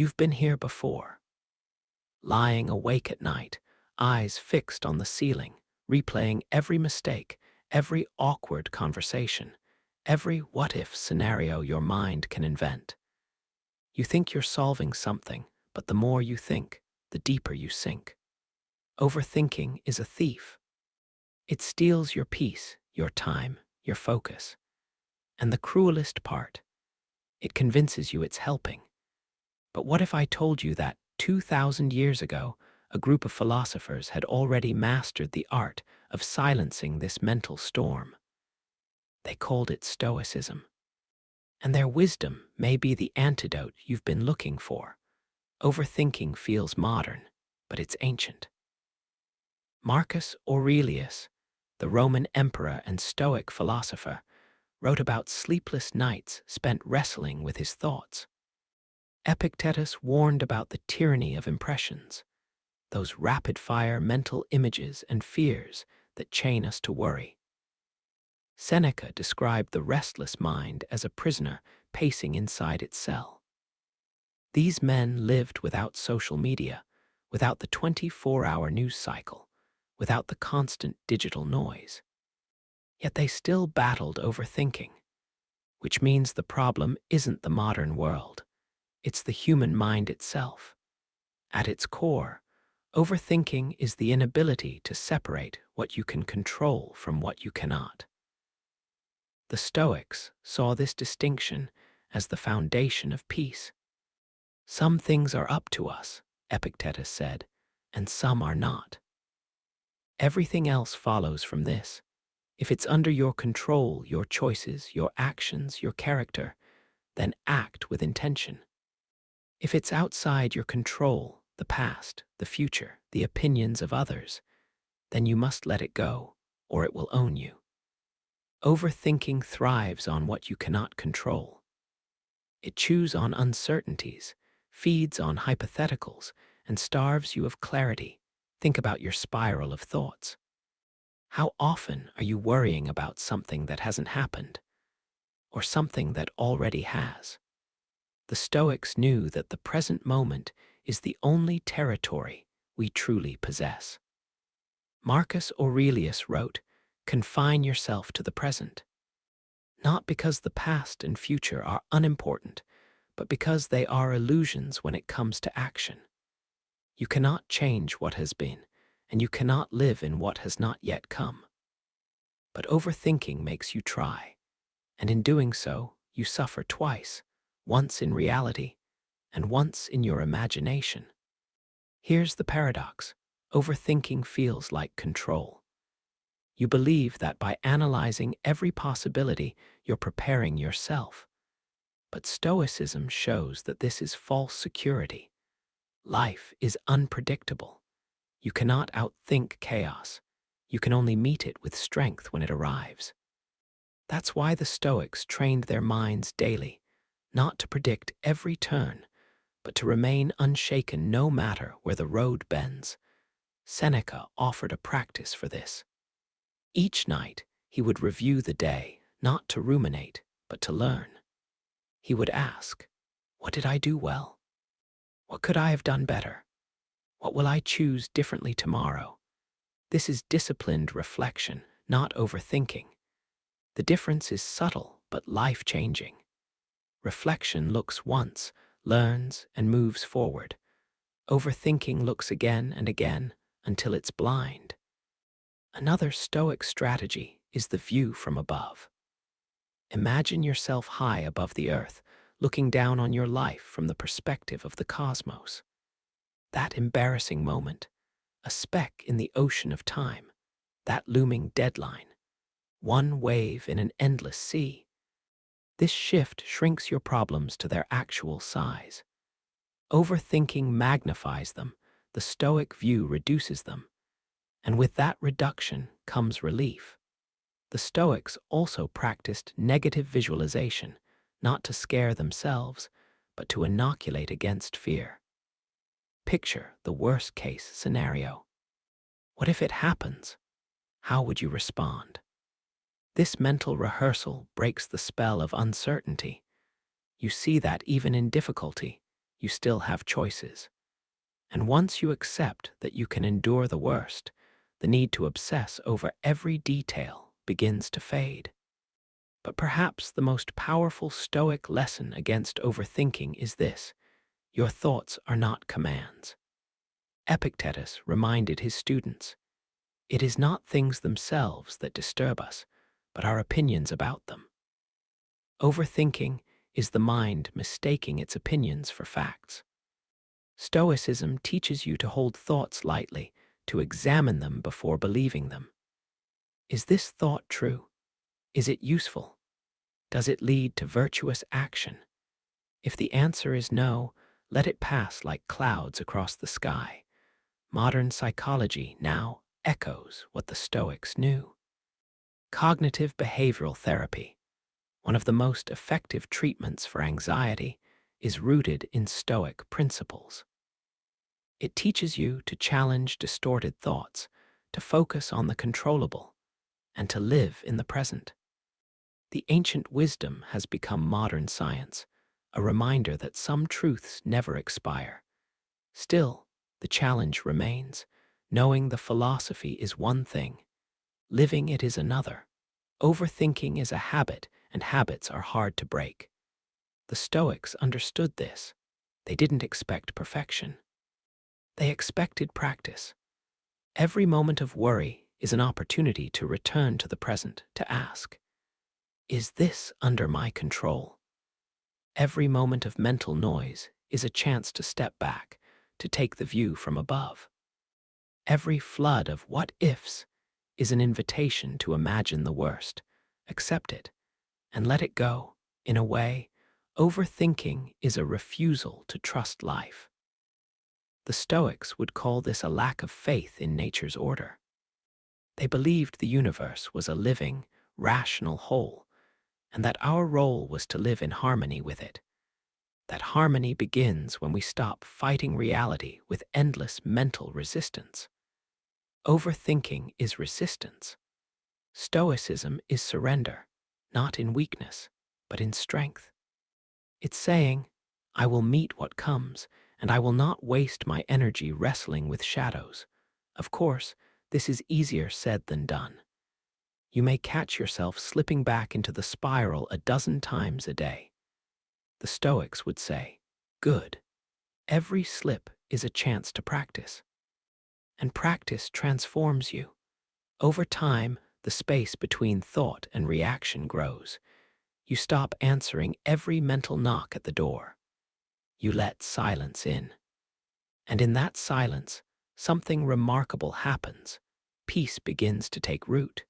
You've been here before, lying awake at night, eyes fixed on the ceiling, replaying every mistake, every awkward conversation, every what-if scenario your mind can invent. You think you're solving something, but the more you think, the deeper you sink. Overthinking is a thief. It steals your peace, your time, your focus. And the cruelest part, it convinces you it's helping. But what if I told you that 2,000 years ago, a group of philosophers had already mastered the art of silencing this mental storm? They called it Stoicism. And their wisdom may be the antidote you've been looking for. Overthinking feels modern, but it's ancient. Marcus Aurelius, the Roman emperor and Stoic philosopher, wrote about sleepless nights spent wrestling with his thoughts. Epictetus warned about the tyranny of impressions, those rapid-fire mental images and fears that chain us to worry. Seneca described the restless mind as a prisoner pacing inside its cell. These men lived without social media, without the 24-hour news cycle, without the constant digital noise. Yet they still battled overthinking, which means the problem isn't the modern world. It's the human mind itself. At its core, overthinking is the inability to separate what you can control from what you cannot. The Stoics saw this distinction as the foundation of peace. Some things are up to us, Epictetus said, and some are not. Everything else follows from this. If it's under your control, your choices, your actions, your character, then act with intention. If it's outside your control, the past, the future, the opinions of others, then you must let it go, or it will own you. Overthinking thrives on what you cannot control. It chews on uncertainties, feeds on hypotheticals, and starves you of clarity. Think about your spiral of thoughts. How often are you worrying about something that hasn't happened, or something that already has? The Stoics knew that the present moment is the only territory we truly possess. Marcus Aurelius wrote, "Confine yourself to the present," not because the past and future are unimportant, but because they are illusions when it comes to action. You cannot change what has been, and you cannot live in what has not yet come. But overthinking makes you try, and in doing so, you suffer twice, once in reality, and once in your imagination. Here's the paradox. Overthinking feels like control. You believe that by analyzing every possibility, you're preparing yourself. But Stoicism shows that this is false security. Life is unpredictable. You cannot outthink chaos. You can only meet it with strength when it arrives. That's why the Stoics trained their minds daily, not to predict every turn, but to remain unshaken no matter where the road bends. Seneca offered a practice for this. Each night, he would review the day, not to ruminate, but to learn. He would ask, "What did I do well? What could I have done better? What will I choose differently tomorrow?" This is disciplined reflection, not overthinking. The difference is subtle but life-changing. Reflection looks once, learns, and moves forward. Overthinking looks again and again until it's blind. Another Stoic strategy is the view from above. Imagine yourself high above the earth, looking down on your life from the perspective of the cosmos. That embarrassing moment, a speck in the ocean of time, that looming deadline, one wave in an endless sea. This shift shrinks your problems to their actual size. Overthinking magnifies them, the Stoic view reduces them, and with that reduction comes relief. The Stoics also practiced negative visualization, not to scare themselves, but to inoculate against fear. Picture the worst-case scenario. What if it happens? How would you respond? This mental rehearsal breaks the spell of uncertainty. You see that even in difficulty, you still have choices. And once you accept that you can endure the worst, the need to obsess over every detail begins to fade. But perhaps the most powerful Stoic lesson against overthinking is this: your thoughts are not commands. Epictetus reminded his students, it is not things themselves that disturb us, but our opinions about them. Overthinking is the mind mistaking its opinions for facts. Stoicism teaches you to hold thoughts lightly, to examine them before believing them. Is this thought true? Is it useful? Does it lead to virtuous action? If the answer is no, let it pass like clouds across the sky. Modern psychology now echoes what the Stoics knew. Cognitive behavioral therapy, one of the most effective treatments for anxiety, is rooted in Stoic principles. It teaches you to challenge distorted thoughts, to focus on the controllable, and to live in the present. The ancient wisdom has become modern science, a reminder that some truths never expire. Still, the challenge remains. Knowing the philosophy is one thing, living it is another. Overthinking is a habit, and habits are hard to break. The Stoics understood this. They didn't expect perfection. They expected practice. Every moment of worry is an opportunity to return to the present, to ask, is this under my control? Every moment of mental noise is a chance to step back, to take the view from above. Every flood of what-ifs is an invitation to imagine the worst, accept it, and let it go. In a way, overthinking is a refusal to trust life. The Stoics would call this a lack of faith in nature's order. They believed the universe was a living, rational whole, and that our role was to live in harmony with it. That harmony begins when we stop fighting reality with endless mental resistance. Overthinking is resistance. Stoicism is surrender, not in weakness, but in strength. It's saying, I will meet what comes, and I will not waste my energy wrestling with shadows. Of course, this is easier said than done. You may catch yourself slipping back into the spiral a dozen times a day. The Stoics would say, good. Every slip is a chance to practice. And practice transforms you. Over time, the space between thought and reaction grows. You stop answering every mental knock at the door. You let silence in. And in that silence, something remarkable happens. Peace begins to take root.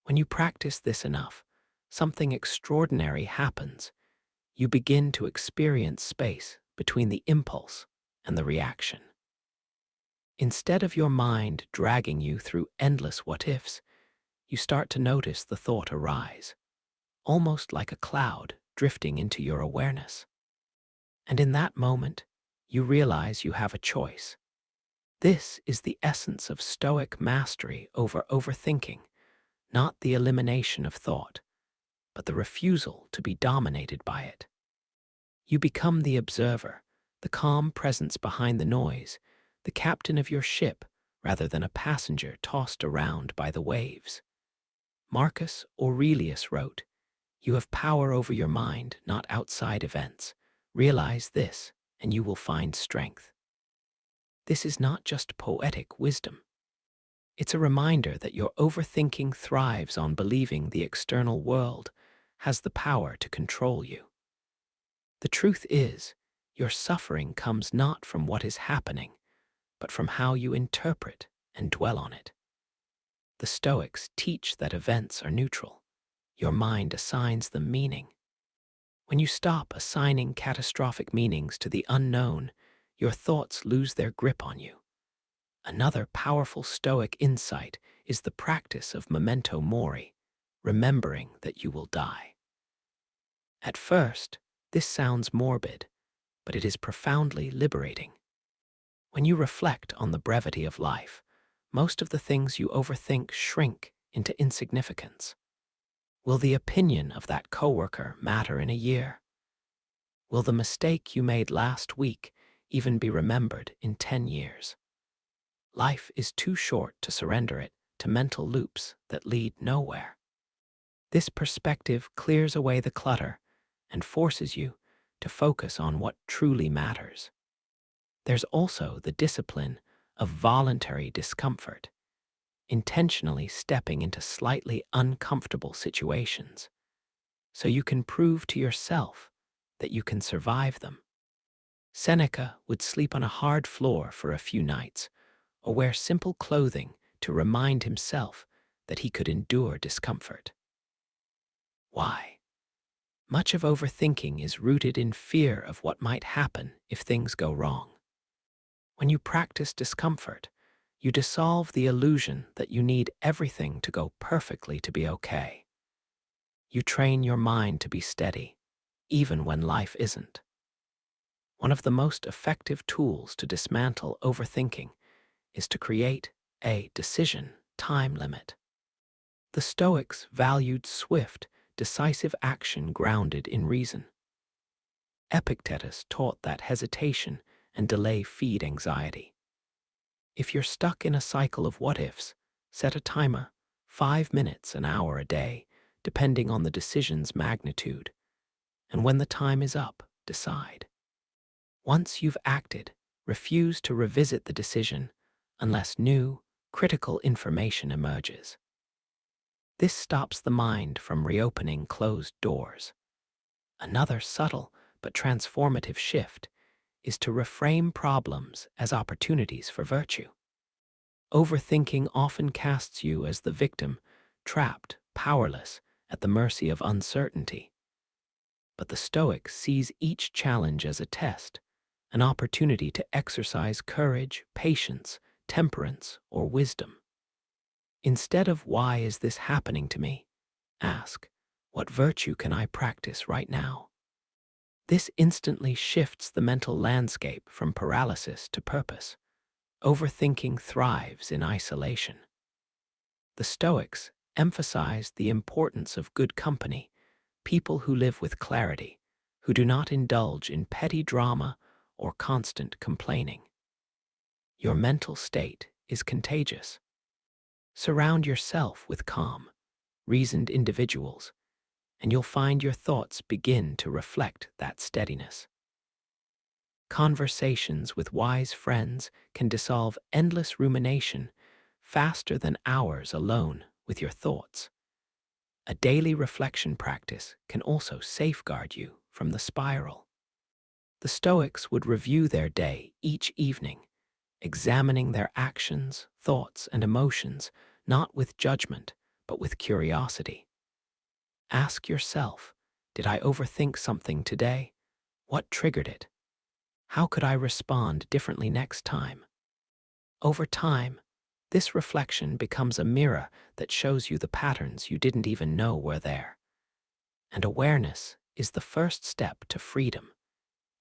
When you practice this enough, something extraordinary happens. You begin to experience space between the impulse and the reaction. Instead of your mind dragging you through endless what-ifs, you start to notice the thought arise, almost like a cloud drifting into your awareness. And in that moment, you realize you have a choice. This is the essence of Stoic mastery over overthinking, not the elimination of thought, but the refusal to be dominated by it. You become the observer, the calm presence behind the noise, the captain of your ship rather than a passenger tossed around by the waves. Marcus Aurelius wrote, you have power over your mind, not outside events. Realize this, and you will find strength. This is not just poetic wisdom. It's a reminder that your overthinking thrives on believing the external world has the power to control you. The truth is, your suffering comes not from what is happening, but from how you interpret and dwell on it. The Stoics teach that events are neutral. Your mind assigns them meaning. When you stop assigning catastrophic meanings to the unknown, your thoughts lose their grip on you. Another powerful Stoic insight is the practice of memento mori, remembering that you will die. At first, this sounds morbid, but it is profoundly liberating. When you reflect on the brevity of life, most of the things you overthink shrink into insignificance. Will the opinion of that coworker matter in a year? Will the mistake you made last week even be remembered in 10 years? Life is too short to surrender it to mental loops that lead nowhere. This perspective clears away the clutter and forces you to focus on what truly matters. There's also the discipline of voluntary discomfort, intentionally stepping into slightly uncomfortable situations so you can prove to yourself that you can survive them. Seneca would sleep on a hard floor for a few nights or wear simple clothing to remind himself that he could endure discomfort. Why? Much of overthinking is rooted in fear of what might happen if things go wrong. When you practice discomfort, you dissolve the illusion that you need everything to go perfectly to be okay. You train your mind to be steady, even when life isn't. One of the most effective tools to dismantle overthinking is to create a decision time limit. The Stoics valued swift, decisive action grounded in reason. Epictetus taught that hesitation and delay feed anxiety. If you're stuck in a cycle of what-ifs, set a timer, 5 minutes, an hour a day, depending on the decision's magnitude. And when the time is up, decide. Once you've acted, refuse to revisit the decision unless new, critical information emerges. This stops the mind from reopening closed doors. Another subtle but transformative shift is to reframe problems as opportunities for virtue. Overthinking often casts you as the victim, trapped, powerless, at the mercy of uncertainty. But the Stoic sees each challenge as a test, an opportunity to exercise courage, patience, temperance, or wisdom. Instead of "why is this happening to me?" ask, "what virtue can I practice right now?" This instantly shifts the mental landscape from paralysis to purpose. Overthinking thrives in isolation. The Stoics emphasized the importance of good company, people who live with clarity, who do not indulge in petty drama or constant complaining. Your mental state is contagious. Surround yourself with calm, reasoned individuals, and you'll find your thoughts begin to reflect that steadiness. Conversations with wise friends can dissolve endless rumination faster than hours alone with your thoughts. A daily reflection practice can also safeguard you from the spiral. The Stoics would review their day each evening, examining their actions, thoughts, and emotions not with judgment, but with curiosity. Ask yourself, did I overthink something today? What triggered it? How could I respond differently next time? Over time, this reflection becomes a mirror that shows you the patterns you didn't even know were there. And awareness is the first step to freedom.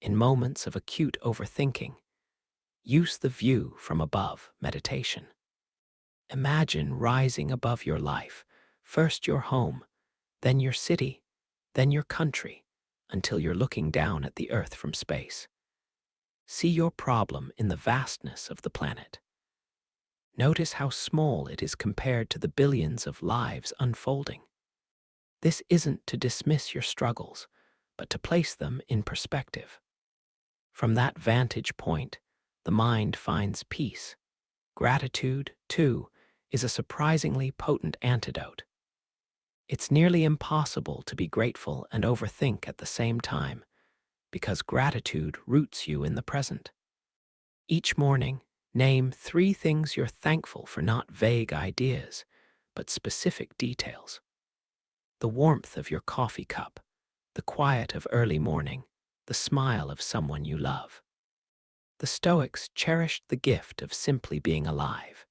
In moments of acute overthinking, use the view from above meditation. Imagine rising above your life, first your home, then your city, then your country, until you're looking down at the earth from space. See your problem in the vastness of the planet. Notice how small it is compared to the billions of lives unfolding. This isn't to dismiss your struggles, but to place them in perspective. From that vantage point, the mind finds peace. Gratitude, too, is a surprisingly potent antidote. It's nearly impossible to be grateful and overthink at the same time, because gratitude roots you in the present. Each morning, name 3 things you're thankful for, not vague ideas, but specific details. The warmth of your coffee cup, the quiet of early morning, the smile of someone you love. The Stoics cherished the gift of simply being alive.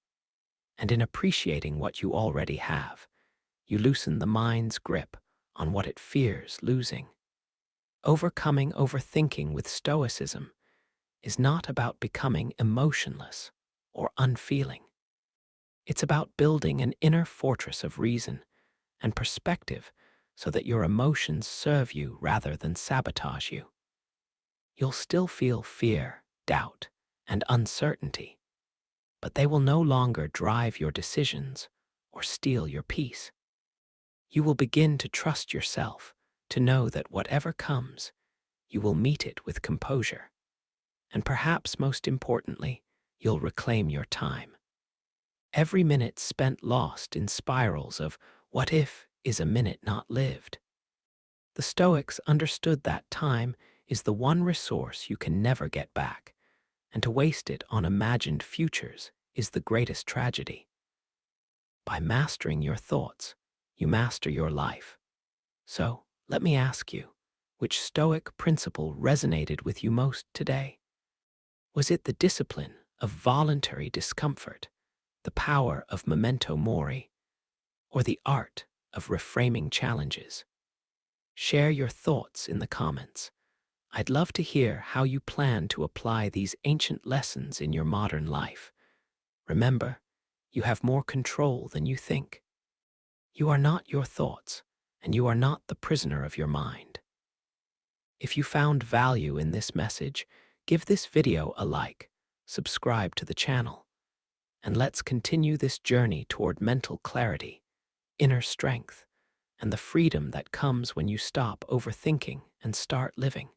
And in appreciating what you already have, you loosen the mind's grip on what it fears losing. Overcoming overthinking with Stoicism is not about becoming emotionless or unfeeling. It's about building an inner fortress of reason and perspective so that your emotions serve you rather than sabotage you. You'll still feel fear, doubt, and uncertainty, but they will no longer drive your decisions or steal your peace. You will begin to trust yourself, to know that whatever comes, you will meet it with composure. And perhaps most importantly, you'll reclaim your time. Every minute spent lost in spirals of what if is a minute not lived. The Stoics understood that time is the one resource you can never get back, and to waste it on imagined futures is the greatest tragedy. By mastering your thoughts, you master your life. So, let me ask you, which Stoic principle resonated with you most today? Was it the discipline of voluntary discomfort, the power of memento mori, or the art of reframing challenges? Share your thoughts in the comments. I'd love to hear how you plan to apply these ancient lessons in your modern life. Remember, you have more control than you think. You are not your thoughts, and you are not the prisoner of your mind. If you found value in this message, give this video a like, subscribe to the channel, and let's continue this journey toward mental clarity, inner strength, and the freedom that comes when you stop overthinking and start living.